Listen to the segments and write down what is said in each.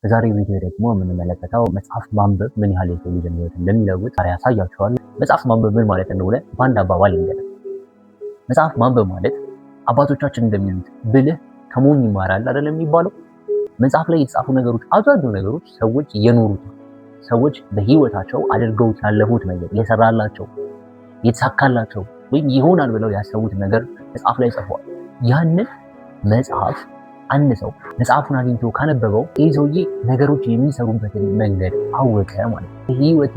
በዛሬው ቪዲዮ ደግሞ የምንመለከተው መጽሐፍ ማንበብ ምን ያህል የሰው ልጅን ህይወት እንደሚለውጥ ዛሬ ያሳያችኋለሁ። መጽሐፍ ማንበብ ምን ማለት እንደሆነ በአንድ አባባል እንገናኝ። መጽሐፍ ማንበብ ማለት አባቶቻችን እንደሚሉት ብልህ ከሞኝ ይማራል አይደለም የሚባለው። መጽሐፍ ላይ የተጻፉ ነገሮች አብዛኛው ነገሮች ሰዎች የኖሩት ሰዎች በህይወታቸው አድርገውት ያለፉት ነገር የሰራላቸው የተሳካላቸው ወይም ይሆናል ብለው ያሰቡት ነገር መጽሐፍ ላይ ጽፈዋል። ያንን መጽሐፍ አንድ ሰው መጽሐፉን አግኝቶ ካነበበው ይህ ሰውዬ ነገሮች የሚሰሩበትን መንገድ አወቀ ማለት ነው። ህይወት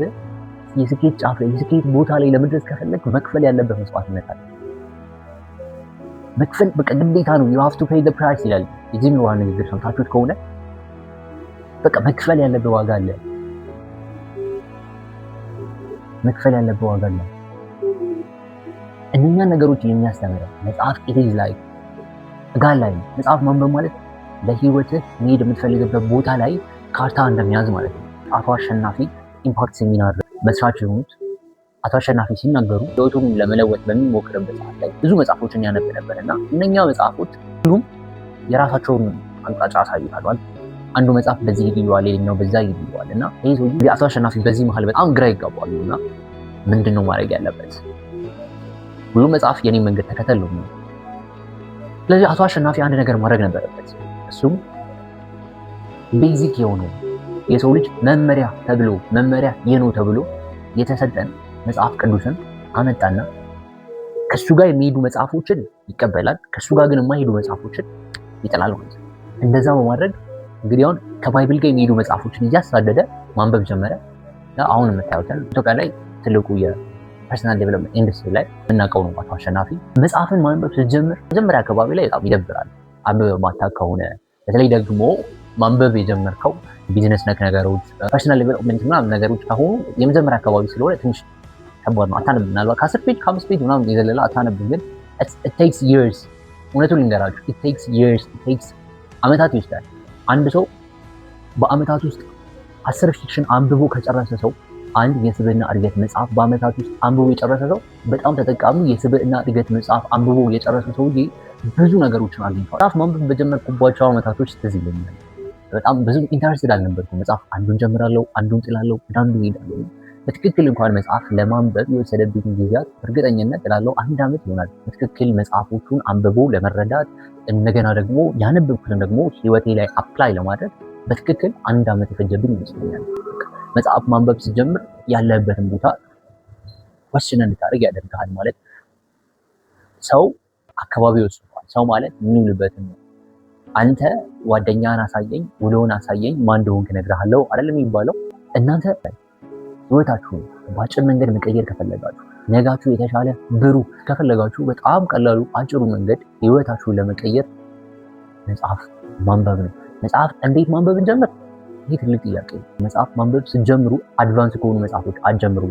የስኬት ጫፍ ላይ የስኬት ቦታ ላይ ለመድረስ ከፈለግ መክፈል ያለበት መስዋዕትነት አለ። መክፈል በቃ ግዴታ ነው። you have to pay the price ይላል የጂም ሮሃን ንግግር ሰምታችሁት ከሆነ በቃ መክፈል ያለበት ዋጋ አለ። መክፈል ያለበት ዋጋ አለ። እነኛ ነገሮች የሚያስተምረው መጽሐፍ ኢዝ ላይ ጋር ላይ መጽሐፍ ማንበብ ማለት ለህይወትህ መሄድ የምትፈልግበት ቦታ ላይ ካርታ እንደሚያዝ ማለት ነው። አቶ አሸናፊ ኢምፓክት ሴሚናር መስራች የሆኑት አቶ አሸናፊ ሲናገሩ ህይወቱን ለመለወጥ በሚሞክርበት ሰዓት ላይ ብዙ መጽሐፎችን ያነብ ነበር እና እነኛ መጽሐፎች ሁሉም የራሳቸውን አቅጣጫ አሳይቷል። አንዱ መጽሐፍ በዚህ ሂድ ይለዋል፣ ሌላኛው በዛ ሂድ ይለዋል እና ይሄ ሰውዬ አቶ አሸናፊ በዚህ መሀል በጣም ግራ ይጋባሉ እና ምንድነው ማድረግ ያለበት? ሁሉም መጽሐፍ የኔ መንገድ ተከተል ነው። ስለዚህ አቶ አሸናፊ አንድ ነገር ማድረግ ነበረበት። እሱም ቤዚክ የሆነው የሰው ልጅ መመሪያ ተብሎ መመሪያ የነው ተብሎ የተሰጠን መጽሐፍ ቅዱስን አመጣና ከሱ ጋር የሚሄዱ መጽሐፎችን ይቀበላል፣ ከሱ ጋር ግን የማይሄዱ መጽሐፎችን ይጥላል ማለት ነው። እንደዛ በማድረግ እንግዲህ አሁን ከባይብል ጋር የሚሄዱ መጽሐፎችን እያሳደደ ማንበብ ጀመረ። አሁን የምታዩትን ኢትዮጵያ ላይ ትልቁ ፐርሰናል ዴቨሎፕመንት ኢንዱስትሪ ላይ የምናውቀው ነው አቶ አሸናፊ። መጽሐፍን ማንበብ ስትጀምር መጀመሪያ አካባቢ ላይ በጣም ይደብራል። አንብበህ ማታውቅ ከሆነ በተለይ ደግሞ ማንበብ የጀመርከው ቢዝነስ ነክ ነገሮች፣ ፐርሰናል ዴቨሎፕመንት ምናምን ነገሮች ከሆኑ የመጀመሪያ አካባቢ ስለሆነ ትንሽ ከባድ ነው። አታነብም። ምናልባት ከ10 ፔጅ ከ5 ፔጅ ምናምን የዘለለ አታነብም። ግን it takes years እውነቱን ልንገራችሁ it takes አመታት ይወስዳል። አንድ ሰው በአመታት ውስጥ 10 ፊክሽን አንብቦ ከጨረሰ ሰው አንድ የስብዕና እድገት መጽሐፍ በአመታት ውስጥ አንብቦ የጨረሰ ሰው በጣም ተጠቃሚ የስብዕና እድገት መጽሐፍ አንብቦ የጨረሰ ሰውዬ ብዙ ነገሮችን አግኝቷል። መጽሐፍ ማንበብ በጀመርኩባቸው አመታቶች ትዝ ይለኛል በጣም ብዙ ኢንተረስትድ አልነበርኩም። መጽሐፍ አንዱን ጀምራለሁ፣ አንዱን ጥላለሁ፣ አንዱ እሄዳለሁ። በትክክል እንኳን መጽሐፍ ለማንበብ የወሰደብኝ ጊዜያት እርግጠኝነት እላለሁ 1 ዓመት ይሆናል። በትክክል መጽሐፎቹን አንብቦ ለመረዳት እንደገና ደግሞ ያነበብኩትን ደግሞ ህይወቴ ላይ አፕላይ ለማድረግ በትክክል 1 ዓመት የፈጀብኝ ይመስለኛል። መጽሐፍ ማንበብ ሲጀምር ያለበትን ቦታ ወስነ እንድታደርግ ያደርጋል። ማለት ሰው አካባቢ ወስኗል። ሰው ማለት የሚውልበትን ነው። አንተ ጓደኛህን አሳየኝ፣ ውሎውን አሳየኝ፣ ማን እንደሆንክ እነግርሃለሁ አይደለም የሚባለው። እናንተ ህይወታችሁን በአጭር መንገድ መቀየር ከፈለጋችሁ፣ ነጋችሁ የተሻለ ብሩህ ከፈለጋችሁ በጣም ቀላሉ አጭሩ መንገድ ህይወታችሁን ለመቀየር መጽሐፍ ማንበብ ነው። መጽሐፍ እንዴት ማንበብ እንጀምር? ይህ ትልቅ ጥያቄ ነው። መጽሐፍ ማንበብ ስትጀምሩ አድቫንስ ከሆኑ መጽሐፎች አትጀምሩ።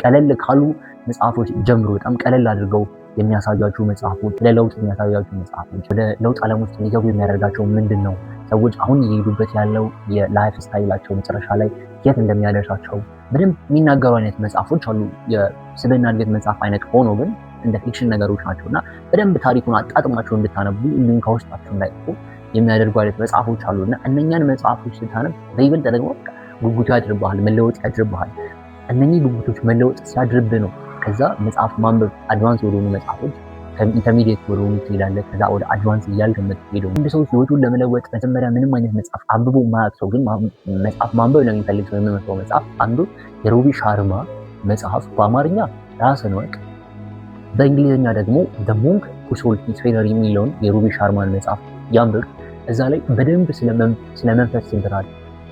ቀለል ካሉ መጽሐፎች ጀምሩ። በጣም ቀለል አድርገው የሚያሳያችሁ መጽሐፎች፣ ለለውጥ የሚያሳያችሁ መጽሐፎች፣ ወደ ለውጥ ዓለም ውስጥ እንዲገቡ የሚያደርጋቸው ምንድን ነው፣ ሰዎች አሁን እየሄዱበት ያለው የላይፍ ስታይላቸው መጨረሻ ላይ የት እንደሚያደርሳቸው በደንብ የሚናገሩ አይነት መጽሐፎች አሉ። የስብዕና እድገት መጽሐፍ አይነት ሆኖ ግን እንደ ፊክሽን ነገሮች ናቸው እና በደንብ ታሪኩን አጣጥማቸው እንድታነቡ እንዲሁም ከውስጣቸው እንዳይጠፉ የሚያደርጉ አይነት መጽሐፎች አሉ እና እነኛን መጽሐፎች ስታነብ በይበልጥ ደግሞ ጉጉቱ ያድርብሃል፣ መለወጥ ያድርብሃል። እነኚህ ጉጉቶች መለወጥ ሲያድርብህ ነው ከዛ መጽሐፍ ማንበብ አድቫንስ ወደሆኑ መጽሐፎች ኢንተርሚዲየት ወደሆኑ ትሄዳለህ። ከዛ ወደ አድቫንስ እያልክ የምትሄደው። አንድ ሰው ህይወቱን ለመለወጥ መጀመሪያ ምንም አይነት መጽሐፍ አንብቦ የማያውቅ ሰው ግን መጽሐፍ ማንበብ ለሚፈልግ ሰው የሚመጣው መጽሐፍ አንዱ የሮቢ ሻርማ መጽሐፍ በአማርኛ ራስን ወቅ፣ በእንግሊዝኛ ደግሞ The Monk Who Sold His Ferrari የሚለውን የሮቢ ሻርማን መጽሐፍ ያንብብ። እዛ ላይ በደንብ ስለመንፈስ ስንትራል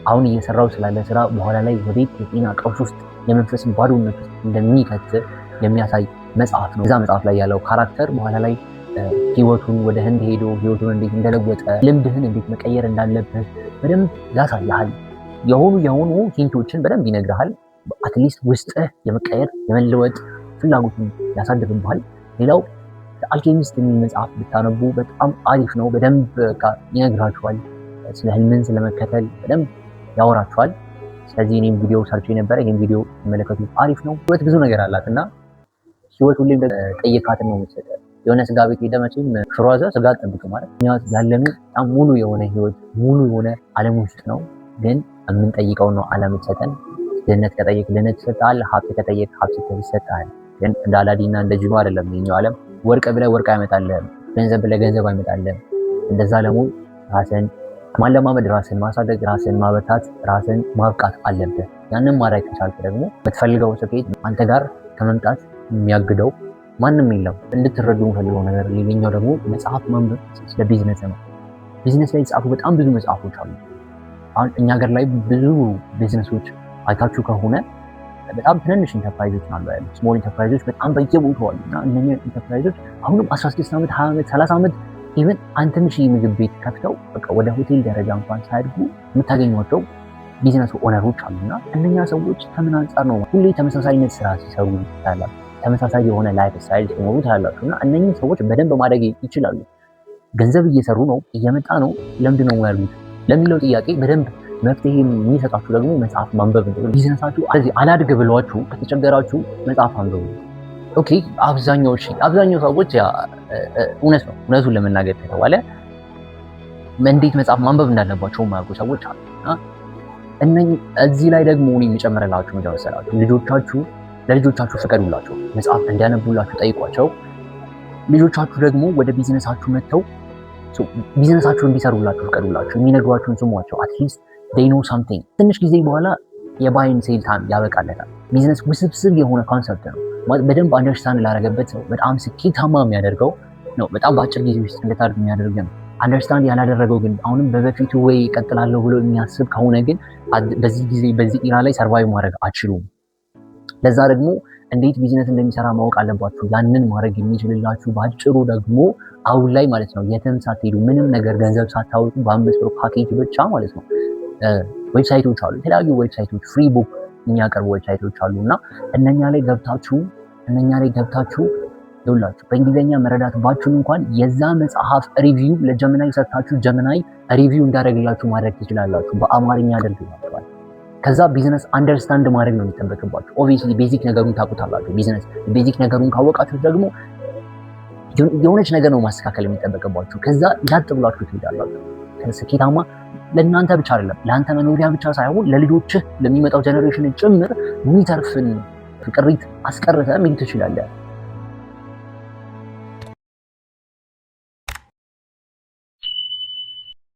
አሁን እየሰራው ስላለ ስራ በኋላ ላይ ወዴት የጤና ቀውስ ውስጥ የመንፈስ ባዶነት ውስጥ እንደሚከት የሚያሳይ መጽሐፍ ነው። እዛ መጽሐፍ ላይ ያለው ካራክተር በኋላ ላይ ህይወቱን ወደ ህንድ ሄዶ ህይወቱን እንዴት እንደለወጠ ልምድህን እንዴት መቀየር እንዳለበት በደንብ ያሳያል። የሆኑ ሂንቶችን በደንብ ይነግርሃል። አትሊስት ውስጥህ የመቀየር የመለወጥ ፍላጎትን ያሳድርብሃል። ሌላው አልኬሚስት የሚል መጽሐፍ ብታነቡ በጣም አሪፍ ነው። በደንብ ይነግራችኋል። ስለ ህልምን ስለመከተል በደንብ ያወራችኋል። ስለዚህ እኔም ቪዲዮ ሰርቼ ነበረ። ይህን ቪዲዮ መለከቱት አሪፍ ነው። ህይወት ብዙ ነገር አላት እና ህይወት ሁሌም ጠይቃትን ነው የምትሰጠው። የሆነ ስጋ ቤት ሄደህ መቼም ሽሮ ይዘህ ስጋ አትጠብቅም ማለት። እኛ ያለነው በጣም ሙሉ የሆነ ህይወት ሙሉ የሆነ ዓለም ውስጥ ነው። ግን የምንጠይቀው ነው ዓለም ይሰጠን። ድህነት ከጠየቅ ድህነት ይሰጣል፣ ሀብት ከጠየቅ ሀብት ይሰጣል። ግን እንደ አላዲና እንደ ጂኖ አይደለም የኛው ዓለም። ወርቅ ብለህ ወርቅ አይመጣልህም፣ ገንዘብ ብለህ ገንዘብ አይመጣልህም። እንደዛ ለመሆን ራስን ማለማመድ፣ ራስን ማሳደግ፣ ራስን ማበርታት፣ ራስን ማብቃት አለብህ። ያንን ማድረግ ከቻልክ ደግሞ የምትፈልገው ስኬት አንተ ጋር ከመምጣት የሚያግደው ማንም የለም። እንድትረዱ የምፈልገው ነገር ሌላኛው ደግሞ መጽሐፍ ማንበብ ስለ ቢዝነስ ነው። ቢዝነስ ላይ የተጻፉ በጣም ብዙ መጽሐፎች አሉ። አሁን እኛ ሀገር ላይ ብዙ ቢዝነሶች አይታችሁ ከሆነ በጣም ትንንሽ ኢንተርፕራይዞች ናቸው ያሉት። ስሞል ኢንተርፕራይዞች በጣም በየቦታው አሉ እና እነኛ ኢንተርፕራይዞች አሁንም 16 ዓመት 20 ዓመት 30 ዓመት ኢቨን አንድ ትንሽ ምግብ ቤት ከፍተው በቃ ወደ ሆቴል ደረጃ እንኳን ሳያድጉ የምታገኟቸው ቢዝነስ ኦነሮች አሉና እነኛ ሰዎች ከምን አንጻር ነው ሁሌ ተመሳሳይነት ስራ ሲሰሩ ታያላችሁ፣ ተመሳሳይ የሆነ ላይፍ ስታይል ሲኖሩ ታያላችሁ። እና እነኚህ ሰዎች በደንብ ማደግ ይችላሉ። ገንዘብ እየሰሩ ነው፣ እየመጣ ነው፣ ለምንድን ነው ያሉት ለሚለው ጥያቄ በደንብ መፍትሄ የሚሰጣችሁ ደግሞ መጽሐፍ ማንበብ ነው። ቢዝነሳችሁ አላድግ ብሏችሁ ከተቸገራችሁ መጽሐፍ አንብቡ። ኦኬ አብዛኛው ሰዎች እውነት ነው። እውነቱን ለመናገር ከተባለ እንዴት መጽሐፍ ማንበብ እንዳለባቸው የማያውቁ ሰዎች አሉ። እዚህ ላይ ደግሞ እኔ የሚጨምርላችሁ ምንድን መሰላችሁ? ለልጆቻችሁ ፍቀዱላቸው፣ መጽሐፍ እንዲያነቡላችሁ ጠይቋቸው። ልጆቻችሁ ደግሞ ወደ ቢዝነሳችሁ መጥተው ቢዝነሳችሁ እንዲሰሩላችሁ ፍቀዱላችሁ። የሚነግሯችሁን ስሟቸው። አትሊስት they know something። ትንሽ ጊዜ በኋላ የባይን ሴል ታይም ያበቃለታል። ቢዝነስ ውስብስብ የሆነ ኮንሰፕት ነው። በደንብ አንደርስታንድ ላደረገበት ሰው በጣም ስኬታማ የሚያደርገው ነው። በጣም በአጭር ጊዜ ውስጥ እንድታድግ የሚያደርግ ነው። አንደርስታንድ ያላደረገው ግን አሁንም በበፊቱ ወይ ቀጥላለሁ ብሎ የሚያስብ ከሆነ ግን በዚህ ጊዜ በዚህ ኢራ ላይ ሰርቫይቭ ማድረግ አትችሉም። ለዛ ደግሞ እንዴት ቢዝነስ እንደሚሰራ ማወቅ አለባችሁ። ያንን ማድረግ የሚችልላችሁ በአጭሩ ደግሞ አሁን ላይ ማለት ነው የትም ሳትሄዱ ምንም ነገር ገንዘብ ሳታወጡ በ5 ብር ፓኬጅ ብቻ ማለት ነው ዌብሳይቶች አሉ። የተለያዩ ዌብሳይቶች ፍሪ ቡክ የሚያቀርቡ ዌብሳይቶች አሉ እና እነኛ ላይ ገብታችሁ ይውላችሁ በእንግሊዝኛ መረዳት ባችሁን እንኳን የዛ መጽሐፍ ሪቪው ለጀሚናይ ሰጣችሁ ጀሚናይ ሪቪው እንዳደረግላችሁ ማድረግ ትችላላችሁ። በአማርኛ አድርግላችኋል። ከዛ ቢዝነስ አንደርስታንድ ማድረግ ነው የሚጠበቅባችሁ። ኦብቪየስሊ ቤዚክ ነገሩን ታውቁታላችሁ። ቢዝነስ ቤዚክ ነገሩን ካወቃችሁ ደግሞ የሆነች ነገር ነው ማስተካከል የሚጠበቅባችሁ። ከዛ ላጥ ብላችሁ ትሄዳላችሁ። ስኬታማ ለእናንተ ብቻ አይደለም፣ ለአንተ መኖሪያ ብቻ ሳይሆን ለልጆችህ ለሚመጣው ጀኔሬሽን ጭምር የሚተርፍን ቅሪት አስቀርተህ መሄድ ትችላለህ።